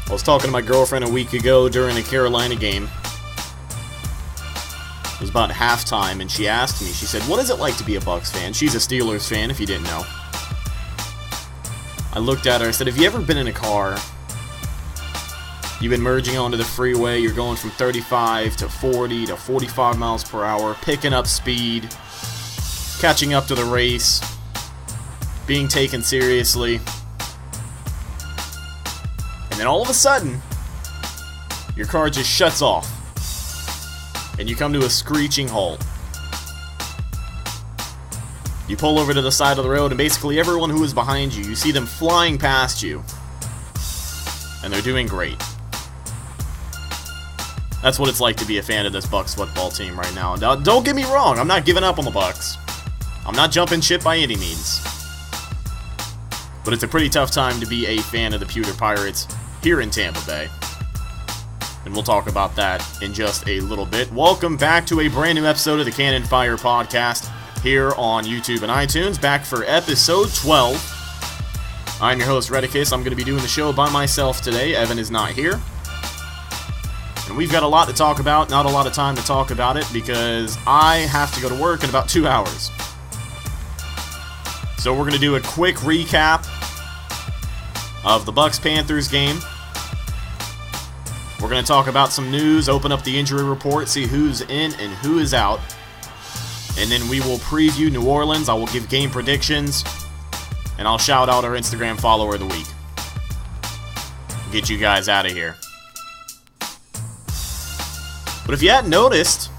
I was talking to my girlfriend a week ago during a Carolina game. It was about halftime, and she asked me, she said, what is it like to be a Bucs fan? She's a Steelers fan, if you didn't know. I looked at her, I said, have you ever been in a car? You've been merging onto the freeway, you're going from 35 to 40 to 45 miles per hour, picking up speed, catching up to the race, being taken seriously. And then all of a sudden, your car just shuts off. And you come to a screeching halt. You pull over to the side of the road, and basically everyone who is behind you, you see them flying past you. And they're doing great. That's what it's like to be a fan of this Bucs football team right now. Now, don't get me wrong, I'm not giving up on the Bucs. I'm not jumping ship by any means. But it's a pretty tough time to be a fan of the Pewter Pirates here in Tampa Bay. And we'll talk about that in just a little bit. Welcome back to a brand new episode of the Cannon Fire Podcast here on YouTube and iTunes. Back for episode 12. I'm your host, Rhett. I'm going to be doing the show by myself today. Evan is not here. And we've got a lot to talk about. Not a lot of time to talk about it because I have to go to work in about 2 hours. So we're going to do a quick recap of the Bucs-Panthers game. We're going to talk about some news, open up the injury report, see who's in and who is out. And then we will preview New Orleans. I will give game predictions. And I'll shout out our Instagram follower of the week. Get you guys out of here. But if you hadn't noticed,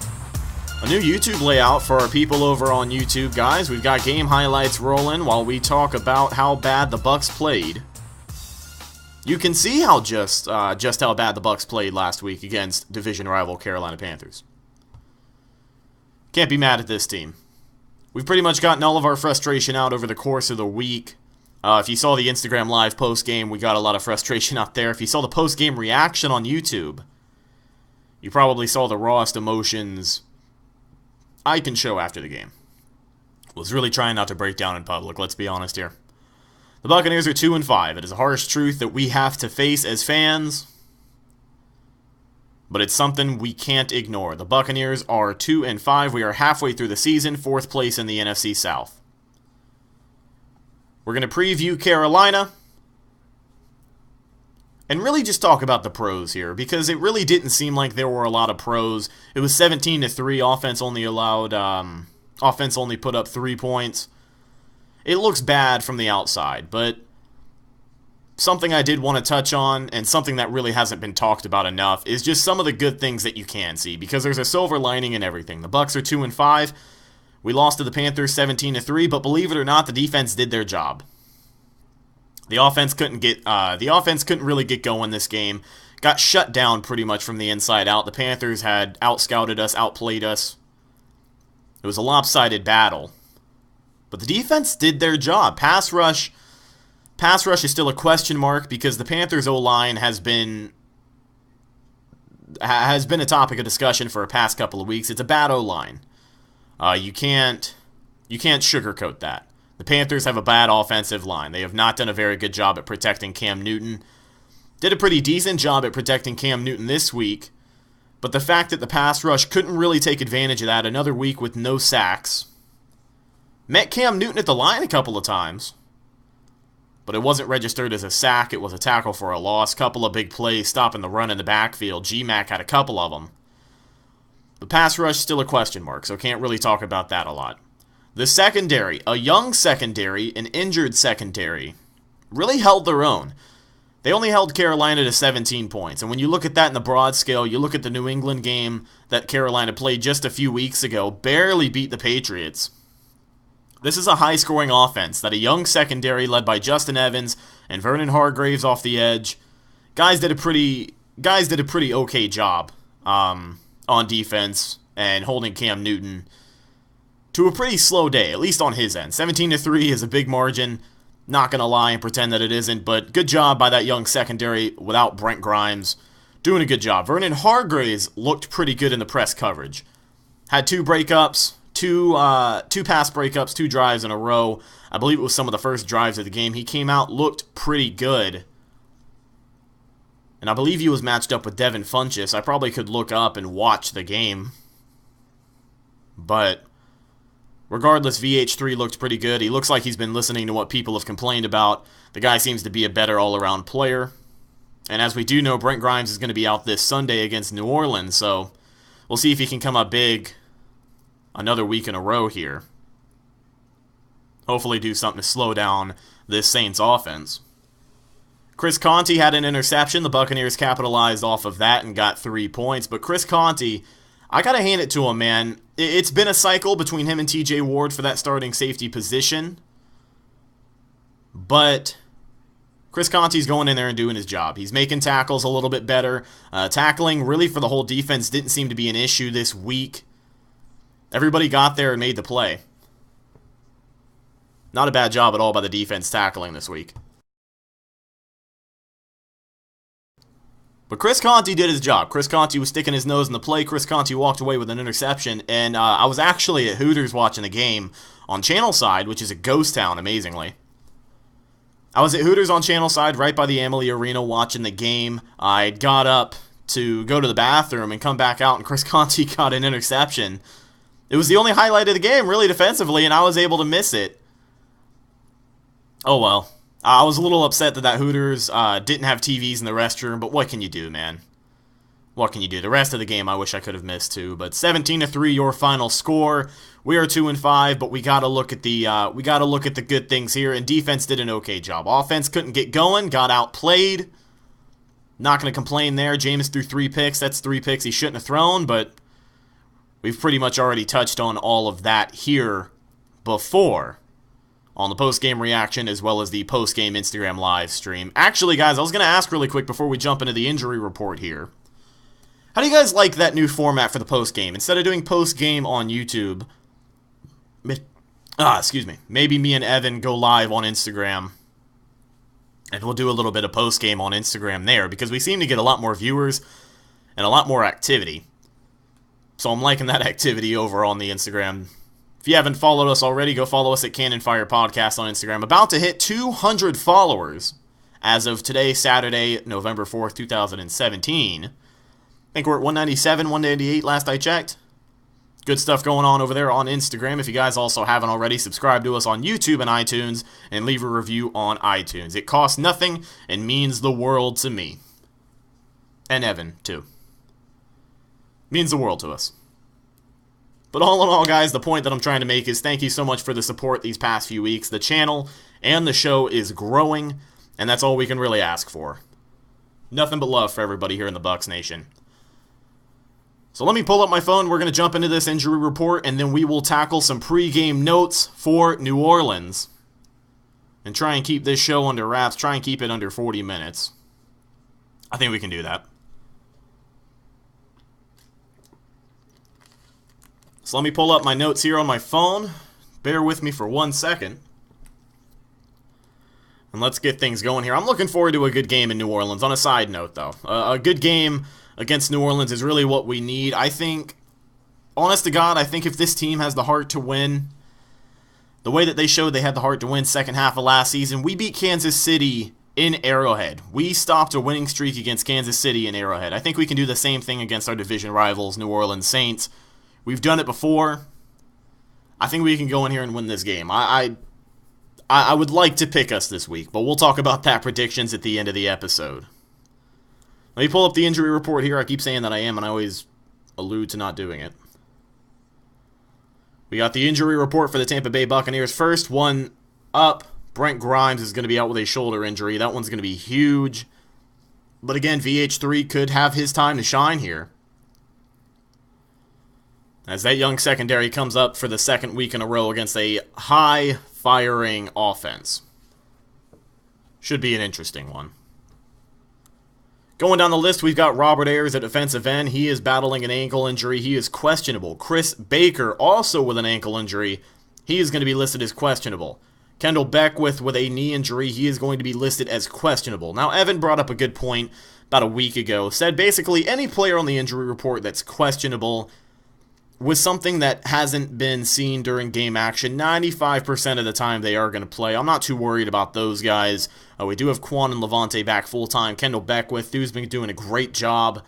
a new YouTube layout for our people over on YouTube, guys. We've got game highlights rolling while we talk about how bad the Bucs played. You can see how just how bad the Bucs played last week against division rival Carolina Panthers. Can't be mad at this team. We've pretty much gotten all of our frustration out over the course of the week. If you saw the Instagram live post-game, we got a lot of frustration out there. If you saw the post-game reaction on YouTube, you probably saw the rawest emotions I can show after the game. Was really trying not to break down in public, let's be honest here. The Buccaneers are 2-5. It is a harsh truth that we have to face as fans, but it's something we can't ignore. The Buccaneers are 2-5. We are halfway through the season, 4th place in the NFC South. We're going to preview Carolina and really just talk about the pros here, because it really didn't seem like there were a lot of pros. It was 17-3. Offense only put up 3 points. It looks bad from the outside, but something I did want to touch on, and something that really hasn't been talked about enough, is just some of the good things that you can see, because there's a silver lining in everything. The Bucs are 2-5. We lost to the Panthers 17-3, but believe it or not, the defense did their job. The offense couldn't really get going this game. Got shut down pretty much from the inside out. The Panthers had outscouted us, outplayed us. It was a lopsided battle. But the defense did their job. Pass rush is still a question mark because the Panthers O-line has been a topic of discussion for the past couple of weeks. It's a bad O-line. You can't sugarcoat that. The Panthers have a bad offensive line. They have not done a very good job at protecting Cam Newton. Did a pretty decent job at protecting Cam Newton this week, but the fact that the pass rush couldn't really take advantage of that, another week with no sacks, met Cam Newton at the line a couple of times, but it wasn't registered as a sack. It was a tackle for a loss. Couple of big plays stopping the run in the backfield. G-Mac had a couple of them. The pass rush still a question mark, so can't really talk about that a lot. The secondary, a young secondary, an injured secondary, really held their own. They only held Carolina to 17 points, and when you look at that in the broad scale, you look at the New England game that Carolina played just a few weeks ago, barely beat the Patriots. This is a high-scoring offense that a young secondary led by Justin Evans and Vernon Hargreaves off the edge. Guys did a pretty okay job on defense and holding Cam Newton to a pretty slow day, at least on his end. 17-3 is a big margin. Not going to lie and pretend that it isn't, but good job by that young secondary without Brent Grimes. Doing a good job. Vernon Hargreaves looked pretty good in the press coverage. Had 2 breakups, two pass breakups, 2 drives in a row. I believe it was some of the first drives of the game. He came out, looked pretty good. And I believe he was matched up with Devin Funchess. I probably could look up and watch the game. But regardless, VH3 looked pretty good. He looks like he's been listening to what people have complained about. The guy seems to be a better all-around player. And as we do know, Brent Grimes is going to be out this Sunday against New Orleans, so we'll see if he can come up big another week in a row here. Hopefully do something to slow down this Saints offense. Chris Conte had an interception. The Buccaneers capitalized off of that and got 3 points. But Chris Conte, I got to hand it to him, man. It's been a cycle between him and TJ Ward for that starting safety position. But Chris Conte's going in there and doing his job. He's making tackles a little bit better. Tackling, really, for the whole defense didn't seem to be an issue this week. Everybody got there and made the play. Not a bad job at all by the defense tackling this week. But Chris Conte did his job. Chris Conte was sticking his nose in the play. Chris Conte walked away with an interception. And I was actually at Hooters watching the game on Channel Side, which is a ghost town, amazingly. I was at Hooters on Channel Side right by the Amalie Arena watching the game. I got up to go to the bathroom and come back out, and Chris Conte got an interception. It was the only highlight of the game, really, defensively, and I was able to miss it. Oh, well. I was a little upset that Hooters didn't have TVs in the restroom, but what can you do, man? What can you do? The rest of the game I wish I could have missed too. But 17-3, your final score. We are 2-5, but we gotta look at the good things here. And defense did an okay job. Offense couldn't get going, got outplayed. Not gonna complain there. Jameis threw 3 picks. That's 3 picks he shouldn't have thrown, but we've pretty much already touched on all of that here before on the post-game reaction as well as the post-game Instagram live stream. Actually, guys, I was going to ask really quick before we jump into the injury report here. How do you guys like that new format for the post-game? Instead of doing post-game on YouTube, maybe me and Evan go live on Instagram, and we'll do a little bit of post-game on Instagram there, because we seem to get a lot more viewers and a lot more activity. So I'm liking that activity over on the Instagram. If you haven't followed us already, go follow us at Cannon Fire Podcast on Instagram. About to hit 200 followers as of today, Saturday, November 4th, 2017. I think we're at 197, 198 last I checked. Good stuff going on over there on Instagram. If you guys also haven't already, subscribe to us on YouTube and iTunes and leave a review on iTunes. It costs nothing and means the world to me. And Evan, too. Means the world to us. But all in all, guys, the point that I'm trying to make is thank you so much for the support these past few weeks. The channel and the show is growing, and that's all we can really ask for. Nothing but love for everybody here in the Bucs Nation. So let me pull up my phone. We're going to jump into this injury report, and then we will tackle some pregame notes for New Orleans. And try and keep this show under wraps. Try and keep it under 40 minutes. I think we can do that. So let me pull up my notes here on my phone. Bear with me for 1 second. And let's get things going here. I'm looking forward to a good game in New Orleans. On a side note, though, a good game against New Orleans is really what we need. I think, honest to God, I think if this team has the heart to win, the way that they showed they had the heart to win second half of last season, we beat Kansas City in Arrowhead. We stopped a winning streak against Kansas City in Arrowhead. I think we can do the same thing against our division rivals, New Orleans Saints. We've done it before. I think we can go in here and win this game. I would like to pick us this week, but we'll talk about that predictions at the end of the episode. Let me pull up the injury report here. I keep saying that I am, and I always allude to not doing it. We got the injury report for the Tampa Bay Buccaneers. First one up, Brent Grimes is going to be out with a shoulder injury. That one's going to be huge. But again, VH3 could have his time to shine here, as that young secondary comes up for the second week in a row against a high-firing offense. Should be an interesting one. Going down the list, we've got Robert Ayers at defensive end. He is battling an ankle injury. He is questionable. Chris Baker, also with an ankle injury. He is going to be listed as questionable. Kendall Beckwith with a knee injury. He is going to be listed as questionable. Now, Evan brought up a good point about a week ago. Said basically any player on the injury report that's questionable, with something that hasn't been seen during game action. 95% of the time they are going to play. I'm not too worried about those guys. We do have Quan and Levante back full-time. Kendall Beckwith, who's been doing a great job.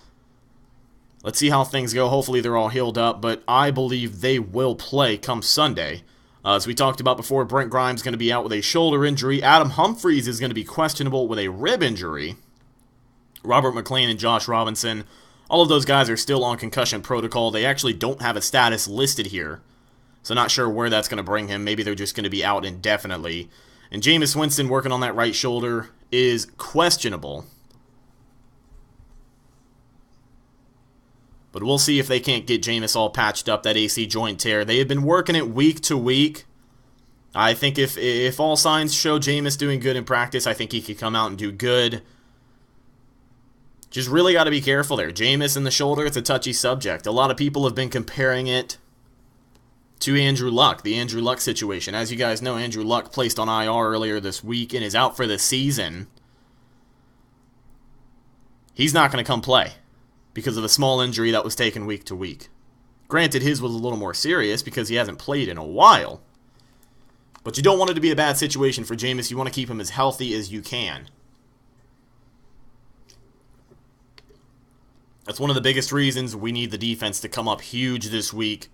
Let's see how things go. Hopefully they're all healed up, but I believe they will play come Sunday. As we talked about before, Brent Grimes is going to be out with a shoulder injury. Adam Humphries is going to be questionable with a rib injury. Robert McLean and Josh Robinson, all of those guys are still on concussion protocol. They actually don't have a status listed here, so not sure where that's going to bring him. Maybe they're just going to be out indefinitely. And Jameis Winston, working on that right shoulder, is questionable. But we'll see if they can't get Jameis all patched up, that AC joint tear. They have been working it week to week. I think if all signs show Jameis doing good in practice, I think he could come out and do good. Just really got to be careful there. Jameis and the shoulder, it's a touchy subject. A lot of people have been comparing it to Andrew Luck, the Andrew Luck situation. As you guys know, Andrew Luck placed on IR earlier this week and is out for the season. He's not going to come play because of a small injury that was taken week to week. Granted, his was a little more serious because he hasn't played in a while. But you don't want it to be a bad situation for Jameis. You want to keep him as healthy as you can. That's one of the biggest reasons we need the defense to come up huge this week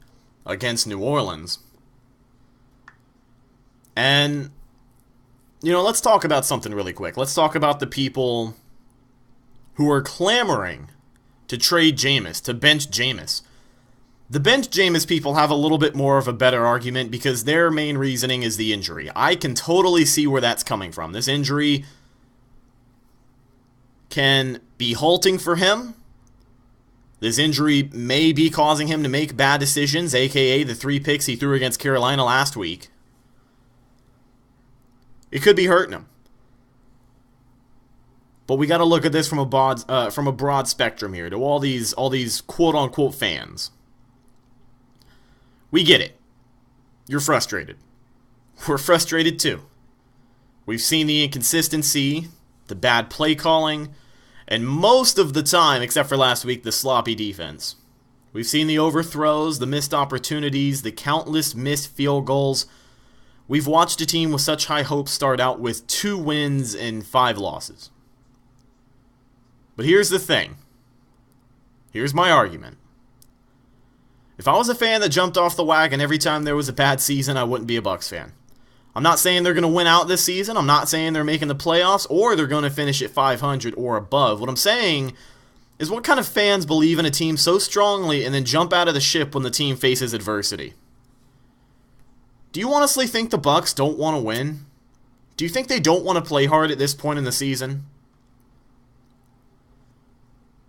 against New Orleans. And, let's talk about something really quick. Let's talk about the people who are clamoring to trade Jameis, to bench Jameis. The bench Jameis people have a little bit more of a better argument because their main reasoning is the injury. I can totally see where that's coming from. This injury can be halting for him. This injury may be causing him to make bad decisions, a.k.a. the 3 picks he threw against Carolina last week. It could be hurting him. But we got to look at this from a broad spectrum here, to all these quote-unquote fans. We get it. You're frustrated. We're frustrated too. We've seen the inconsistency, the bad play calling, and most of the time, except for last week, the sloppy defense. We've seen the overthrows, the missed opportunities, the countless missed field goals. We've watched a team with such high hopes start out with 2 wins and 5 losses. But here's the thing. Here's my argument. If I was a fan that jumped off the wagon every time there was a bad season, I wouldn't be a Bucs fan. I'm not saying they're going to win out this season. I'm not saying they're making the playoffs or they're going to finish at 500 or above. What I'm saying is, what kind of fans believe in a team so strongly and then jump out of the ship when the team faces adversity? Do you honestly think the Bucs don't want to win? Do you think they don't want to play hard at this point in the season?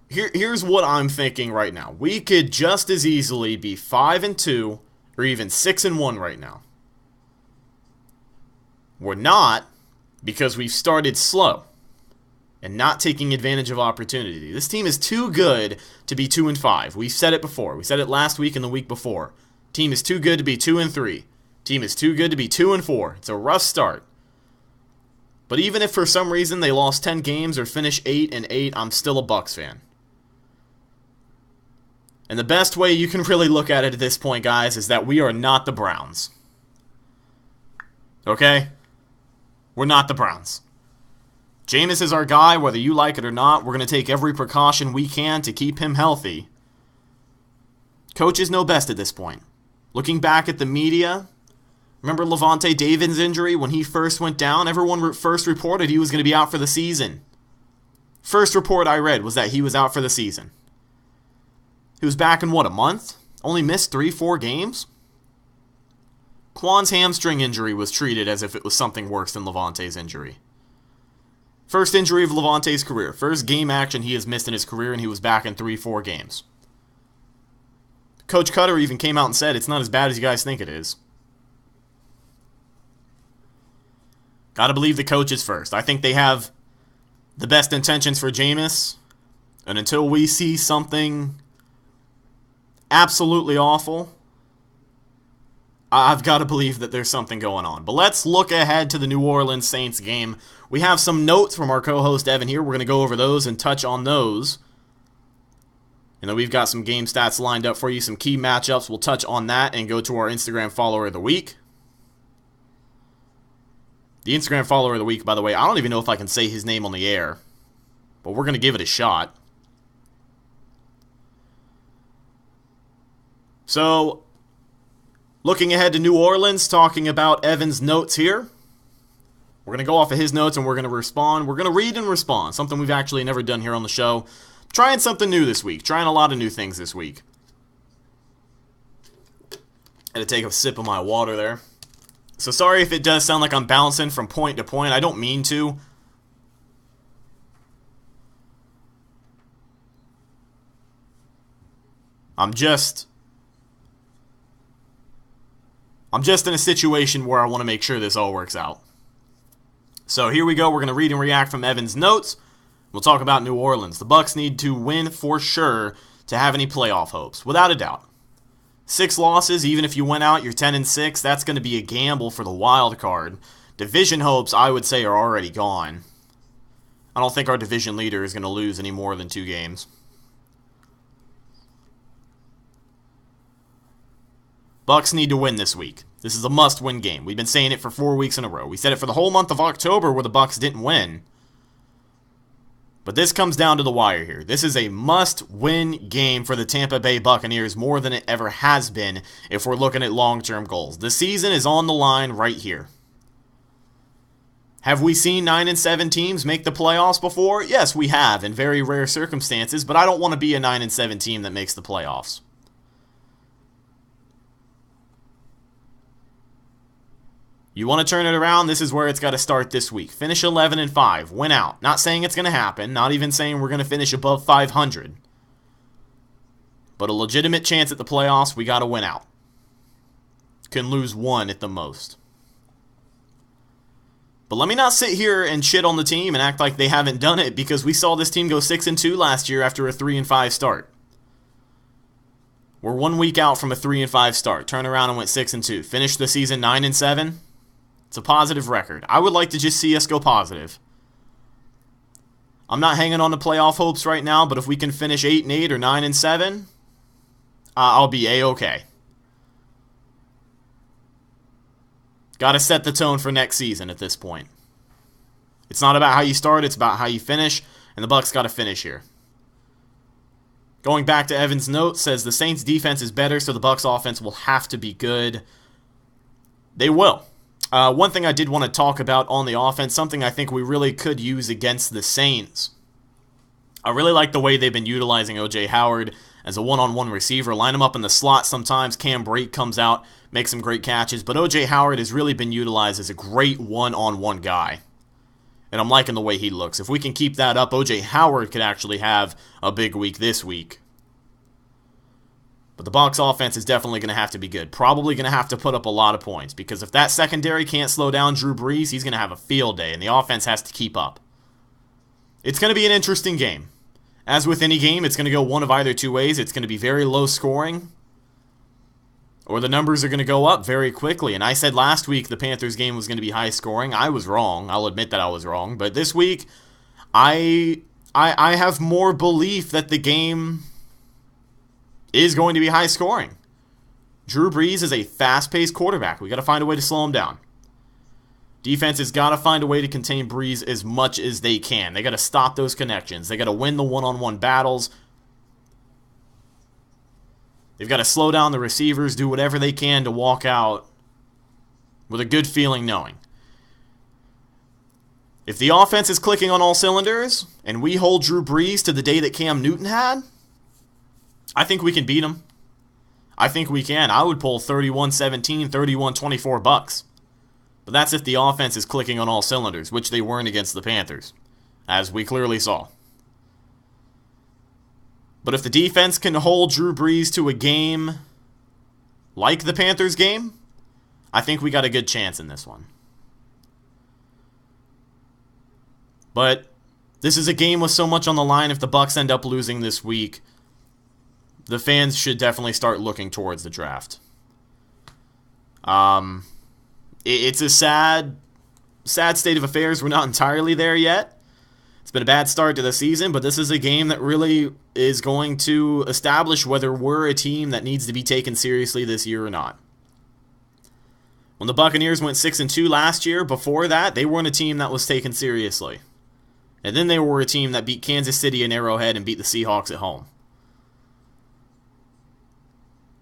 Here's what I'm thinking right now. We could just as easily be 5-2 or even 6-1 right now. We're not, because we've started slow and not taking advantage of opportunity. This team is too good to be 2-5. We've said it before. We said it last week and the week before. Team is too good to be 2-3. Team is too good to be 2-4. It's a rough start. But even if for some reason they lost 10 games or finish 8-8, I'm still a Bucs fan. And the best way you can really look at it at this point, guys, is that we are not the Browns. Okay? We're not the Browns. Jameis is our guy, whether you like it or not. We're going to take every precaution we can to keep him healthy. Coaches know best at this point. Looking back at the media, remember Levante David's injury when he first went down? Everyone first reported he was going to be out for the season. First report I read was that he was out for the season. He was back in, a month? Only missed 3-4 games? Quan's hamstring injury was treated as if it was something worse than Levante's injury. First injury of Levante's career. First game action he has missed in his career, and he was back in 3-4 games. Coach Cutter even came out and said it's not as bad as you guys think it is. Gotta believe the coaches first. I think they have the best intentions for Jameis, and until we see something absolutely awful, I've got to believe that there's something going on. But let's look ahead to the New Orleans Saints game. We have some notes from our co-host Evan here. We're going to go over those and touch on those. And then we've got some game stats lined up for you, some key matchups. We'll touch on that and go to our Instagram follower of the week. The Instagram follower of the week, by the way, I don't even know if I can say his name on the air, but we're going to give it a shot. So, looking ahead to New Orleans, talking about Evan's notes here. We're going to go off of his notes and we're going to respond. We're going to read and respond, something we've actually never done here on the show. Trying something new this week, trying a lot of new things this week. Had to take a sip of my water there. So sorry if it does sound like I'm bouncing from point to point. I don't mean to. I'm just in a situation where I want to make sure this all works out. So here we go. We're going to read and react from Evan's notes. We'll talk about New Orleans. The Bucs need to win for sure to have any playoff hopes, without a doubt. 6 losses, even if you went out, you're 10-6. That's going to be a gamble for the wild card. Division hopes, I would say, are already gone. I don't think our division leader is going to lose any more than 2 games. Bucs need to win this week. This is a must-win game. We've been saying it for 4 weeks in a row. We said it for the whole month of October where the Bucs didn't win. But this comes down to the wire here. This is a must-win game for the Tampa Bay Buccaneers more than it ever has been if we're looking at long-term goals. The season is on the line right here. Have we seen 9-7 teams make the playoffs before? Yes, we have, in very rare circumstances, but I don't want to be a 9-7 team that makes the playoffs. You want to turn it around? This is where it's got to start this week. Finish 11-5. Win out. Not saying it's going to happen. Not even saying we're going to finish above 500. But a legitimate chance at the playoffs, we got to win out. Can lose 1 at the most. But let me not sit here and shit on the team and act like they haven't done it, because we saw this team go 6-2 last year after a 3-5 start. We're 1 week out from a 3-5 start. Turn around and went 6-2. Finished the season 9-7. It's a positive record. I would like to just see us go positive. I'm not hanging on to playoff hopes right now, but if we can finish 8-8 or 9-7, I'll be A-okay. Got to set the tone for next season at this point. It's not about how you start, it's about how you finish, and the Bucs got to finish here. Going back to Evan's note, says the Saints' defense is better, so the Bucs' offense will have to be good. They will. One thing I did want to talk about on the offense, something I think we really could use against the Saints. I really like the way they've been utilizing O.J. Howard as a one-on-one receiver. Line him up in the slot sometimes. Cam Brate comes out, makes some great catches. But O.J. Howard has really been utilized as a great one-on-one guy. And I'm liking the way he looks. If we can keep that up, O.J. Howard could actually have a big week this week. But the Bucs offense is definitely going to have to be good. Probably going to have to put up a lot of points. Because if that secondary can't slow down Drew Brees, he's going to have a field day. And the offense has to keep up. It's going to be an interesting game. As with any game, it's going to go one of either 2 ways. It's going to be very low scoring. Or the numbers are going to go up very quickly. And I said last week the Panthers game was going to be high scoring. I was wrong. I'll admit that I was wrong. But this week, I have more belief that the game is going to be high scoring. Drew Brees is a fast-paced quarterback. We got to find a way to slow him down. Defense has got to find a way to contain Brees as much as they can. They got to stop those connections. They got to win the one-on-one battles. They've got to slow down the receivers, do whatever they can to walk out with a good feeling knowing. If the offense is clicking on all cylinders and we hold Drew Brees to the day that Cam Newton had, I think we can beat them. I think we can. I would pull 31-17, 31-24 Bucs. But that's if the offense is clicking on all cylinders, which they weren't against the Panthers, as we clearly saw. But if the defense can hold Drew Brees to a game like the Panthers game, I think we got a good chance in this one. But this is a game with so much on the line. If the Bucs end up losing this week, the fans should definitely start looking towards the draft. It's a sad state of affairs. We're not entirely there yet. It's been a bad start to the season, but this is a game that really is going to establish whether we're a team that needs to be taken seriously this year or not. When the Buccaneers went 6-2 last year, before that, they weren't a team that was taken seriously. And then they were a team that beat Kansas City in Arrowhead and beat the Seahawks at home.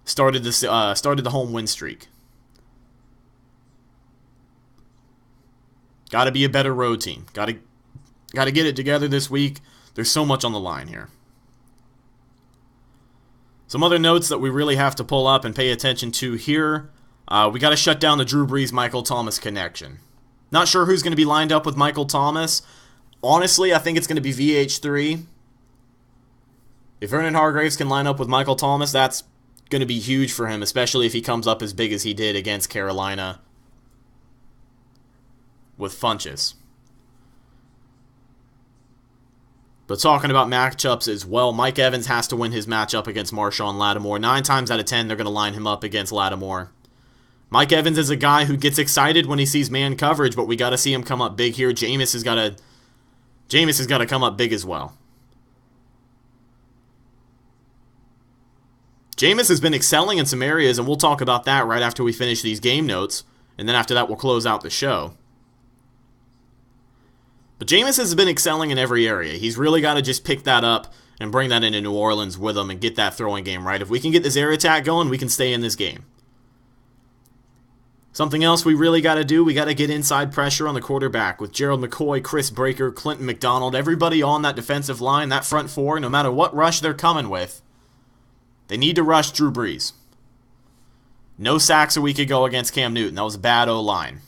Started the home win streak. Got to be a better road team. Got to get it together this week. There's so much on the line here. Some other notes that we really have to pull up and pay attention to here. We got to shut down the Drew Brees-Michael Thomas connection. Not sure who's going to be lined up with Michael Thomas. Honestly, I think it's going to be VH3. If Vernon Hargreaves can line up with Michael Thomas, that's going to be huge for him, especially if he comes up as big as he did against Carolina with Funchess. But talking about matchups as well, Mike Evans has to win his matchup against Marshawn Lattimore. 9 times out of 10, they're going to line him up against Lattimore. Mike Evans is a guy who gets excited when he sees man coverage, but we got to see him come up big here. Jameis has got to come up big as well. Jameis has been excelling in some areas, and we'll talk about that right after we finish these game notes, and then after that we'll close out the show. But Jameis has been excelling in every area. He's really got to just pick that up and bring that into New Orleans with him and get that throwing game right. If we can get this air attack going, we can stay in this game. Something else we really got to do, we got to get inside pressure on the quarterback with Gerald McCoy, Chris Breaker, Clinton McDonald, everybody on that defensive line, that front four, no matter what rush they're coming with, they need to rush Drew Brees. No sacks a week ago against Cam Newton. That was a bad O-line.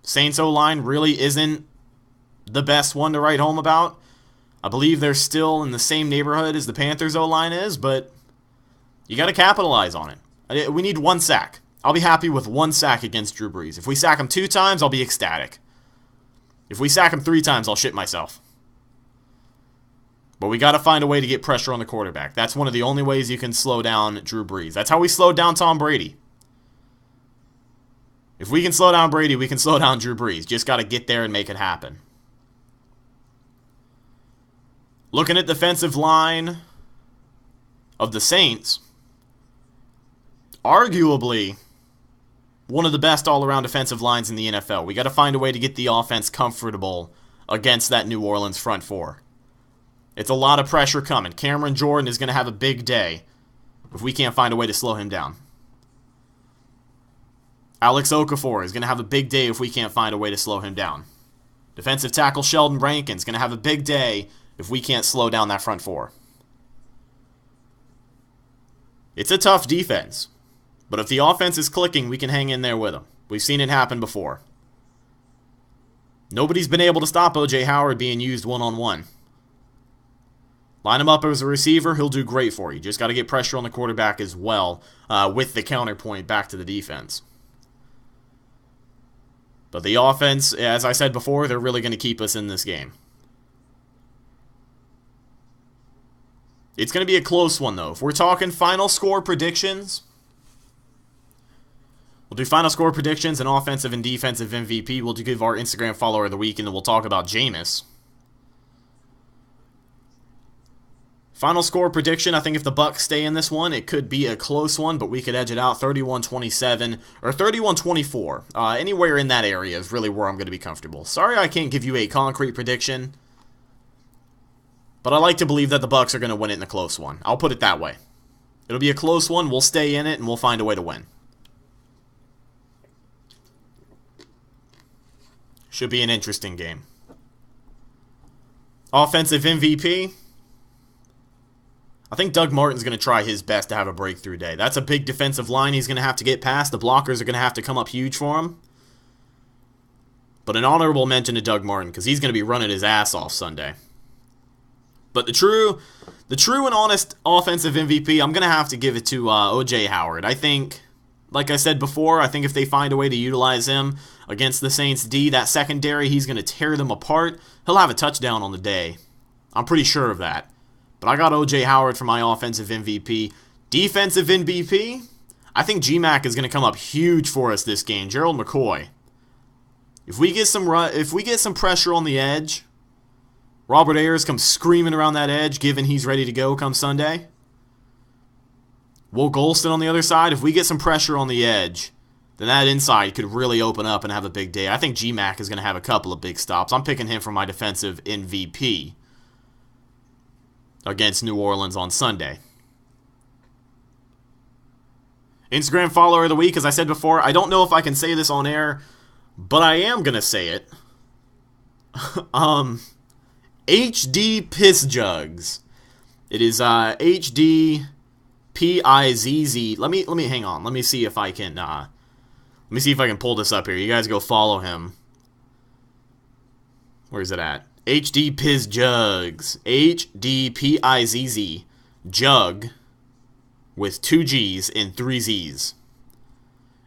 Saints O-line really isn't the best one to write home about. I believe they're still in the same neighborhood as the Panthers O-line is, but you got to capitalize on it. We need 1 sack. I'll be happy with 1 sack against Drew Brees. If we sack him 2 times, I'll be ecstatic. If we sack him 3 times, I'll shit myself. But we got to find a way to get pressure on the quarterback. That's one of the only ways you can slow down Drew Brees. That's how we slowed down Tom Brady. If we can slow down Brady, we can slow down Drew Brees. Just got to get there and make it happen. Looking at the defensive line of the Saints, arguably one of the best all-around defensive lines in the NFL. We got to find a way to get the offense comfortable against that New Orleans front four. It's a lot of pressure coming. Cameron Jordan is going to have a big day if we can't find a way to slow him down. Alex Okafor is going to have a big day if we can't find a way to slow him down. Defensive tackle Sheldon Rankins is going to have a big day if we can't slow down that front four. It's a tough defense, but if the offense is clicking, we can hang in there with them. We've seen it happen before. Nobody's been able to stop O.J. Howard being used one-on-one. Line him up as a receiver, he'll do great for you. Just got to get pressure on the quarterback as well with the counterpoint back to the defense. But the offense, as I said before, they're really going to keep us in this game. It's going to be a close one, though. If we're talking final score predictions, we'll do final score predictions and offensive and defensive MVP. We'll give our Instagram follower of the week, and then we'll talk about Jameis. Final score prediction, I think if the Bucs stay in this one, it could be a close one, but we could edge it out 31-27 or 31-24. Anywhere in that area is really where I'm going to be comfortable. Sorry I can't give you a concrete prediction, but I like to believe that the Bucs are going to win it in a close one. I'll put it that way. It'll be a close one, we'll stay in it, and we'll find a way to win. Should be an interesting game. Offensive MVP, I think Doug Martin's going to try his best to have a breakthrough day. That's a big defensive line he's going to have to get past. The blockers are going to have to come up huge for him. But an honorable mention to Doug Martin, because he's going to be running his ass off Sunday. But the true and honest offensive MVP, I'm going to have to give it to O.J. Howard. I think, like I said before, I think if they find a way to utilize him against the Saints D, that secondary, he's going to tear them apart. He'll have a touchdown on the day. I'm pretty sure of that. But I got O.J. Howard for my offensive MVP. Defensive MVP, I think G-Mac is going to come up huge for us this game. Gerald McCoy. If we get some pressure on the edge, Robert Ayers comes screaming around that edge, given he's ready to go come Sunday. Will Golston on the other side, if we get some pressure on the edge, then that inside could really open up and have a big day. I think G-Mac is going to have a couple of big stops. I'm picking him for my defensive MVP against New Orleans on Sunday. Instagram follower of the week, as I said before, I don't know if I can say this on air, but I am going to say it. HD Piss Jugs. It is HD PIZZ. Let me hang on. Let me see if I can pull this up here. You guys go follow him. Where is it at? HD Piz Jugs. HDPIZZ. Jug with 2 G's and 3 Z's.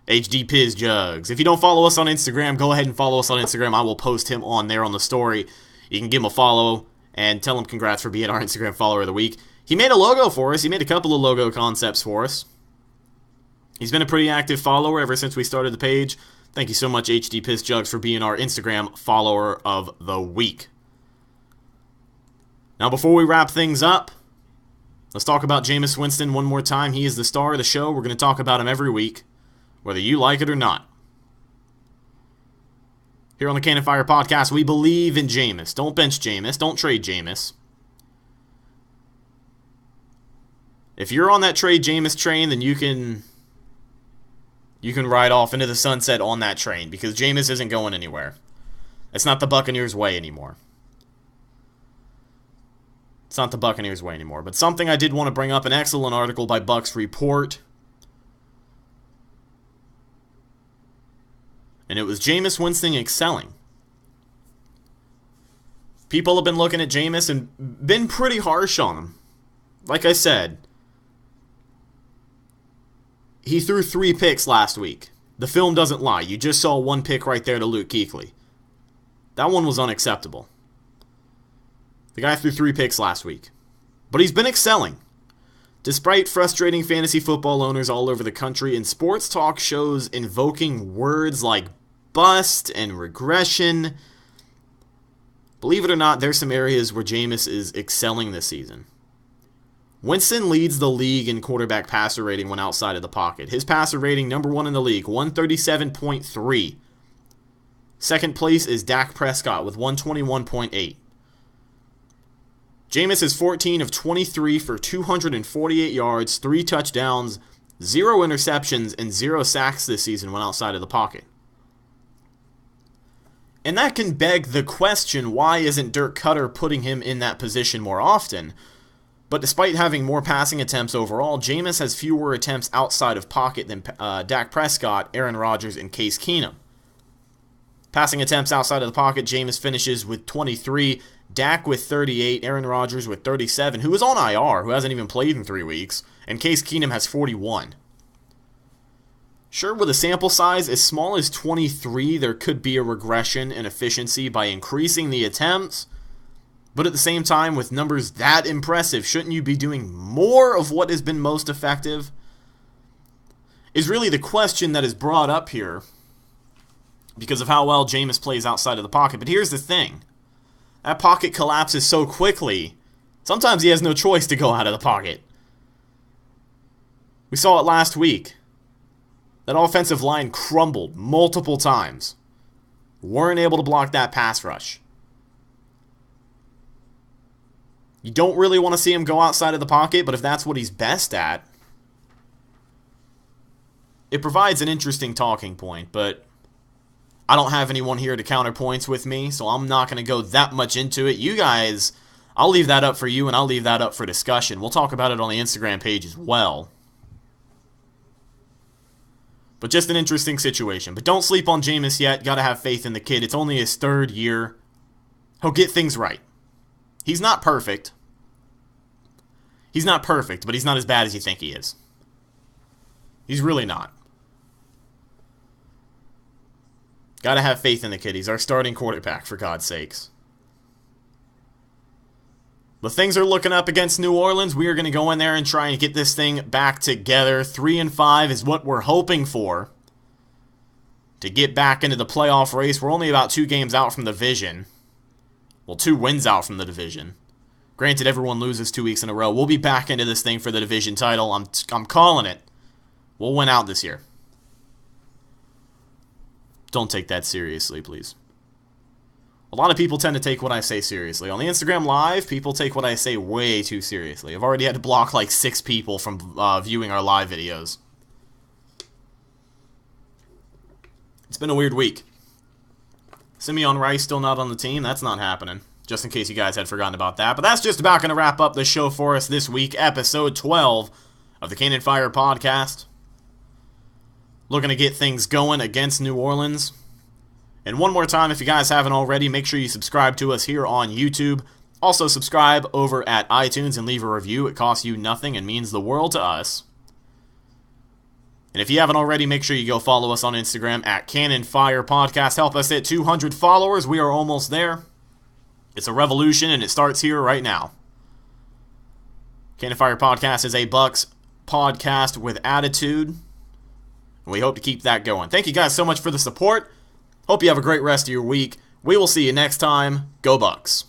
HD Piz Jugs. If you don't follow us on Instagram, go ahead and follow us on Instagram. I will post him on there on the story. You can give him a follow and tell him congrats for being our Instagram follower of the week. He made a logo for us. He made a couple of logo concepts for us. He's been a pretty active follower ever since we started the page. Thank you so much, HD Piss Jugs, for being our Instagram follower of the week. Now, before we wrap things up, let's talk about Jameis Winston one more time. He is the star of the show. We're going to talk about him every week, whether you like it or not. Here on the Cannon Fire Podcast, we believe in Jameis. Don't bench Jameis. Don't trade Jameis. If you're on that trade Jameis train, then you can ride off into the sunset on that train, because Jameis isn't going anywhere. It's not the Buccaneers' way anymore. It's not the Buccaneers' way anymore. But something I did want to bring up, an excellent article by Bucs Report. And it was Jameis Winston excelling. People have been looking at Jameis and been pretty harsh on him. Like I said, he threw 3 picks last week. The film doesn't lie. You just saw 1 pick right there to Luke Kuechly. That one was unacceptable. The guy threw 3 picks last week. But he's been excelling. Despite frustrating fantasy football owners all over the country and sports talk shows invoking words like bust and regression, believe it or not, there's some areas where Jameis is excelling this season. Winston leads the league in quarterback passer rating when outside of the pocket. His passer rating, number 1 in the league, 137.3. Second place is Dak Prescott with 121.8. Jameis is 14 of 23 for 248 yards, 3 touchdowns, 0 interceptions, and 0 sacks this season when outside of the pocket. And that can beg the question, why isn't Dirk Cutter putting him in that position more often? But despite having more passing attempts overall, Jameis has fewer attempts outside of pocket than Dak Prescott, Aaron Rodgers, and Case Keenum. Passing attempts outside of the pocket, Jameis finishes with 23, Dak with 38, Aaron Rodgers with 37, who is on IR, who hasn't even played in 3 weeks, and Case Keenum has 41. Sure, with a sample size as small as 23, there could be a regression in efficiency by increasing the attempts, but at the same time, with numbers that impressive, shouldn't you be doing more of what has been most effective? Is really the question that is brought up here because of how well Jameis plays outside of the pocket. But here's the thing. That pocket collapses so quickly, sometimes he has no choice to go out of the pocket. We saw it last week. That offensive line crumbled multiple times. Weren't able to block that pass rush. You don't really want to see him go outside of the pocket, but if that's what he's best at, it provides an interesting talking point, but I don't have anyone here to counterpoints with me, so I'm not going to go that much into it. You guys, I'll leave that up for you, and I'll leave that up for discussion. We'll talk about it on the Instagram page as well. But just an interesting situation. But don't sleep on Jameis yet. Got to have faith in the kid. It's only his 3rd year. He'll get things right. He's not perfect. He's not perfect, but he's not as bad as you think he is. He's really not. Gotta have faith in the kid. He's our starting quarterback, for God's sakes. But things are looking up against New Orleans. We are going to go in there and try and get this thing back together. 3-5 is what we're hoping for to get back into the playoff race. We're only about 2 games out from the division. Well, 2 wins out from the division. Granted, everyone loses 2 weeks in a row. We'll be back into this thing for the division title. I'm calling it. We'll win out this year. Don't take that seriously, please. A lot of people tend to take what I say seriously. On the Instagram Live, people take what I say way too seriously. I've already had to block like 6 people from viewing our live videos. It's been a weird week. Simeon Rice still not on the team. That's not happening. Just in case you guys had forgotten about that. But that's just about going to wrap up the show for us this week. Episode 12 of the Cannon Fire Podcast. Looking to get things going against New Orleans. And one more time, if you guys haven't already, make sure you subscribe to us here on YouTube. Also subscribe over at iTunes and leave a review. It costs you nothing and means the world to us. And if you haven't already, make sure you go follow us on Instagram at Cannon Fire Podcast. Help us hit 200 followers. We are almost there. It's a revolution, and it starts here right now. Cannon Fire Podcast is a Bucs podcast with attitude. And we hope to keep that going. Thank you guys so much for the support. Hope you have a great rest of your week. We will see you next time. Go Bucs.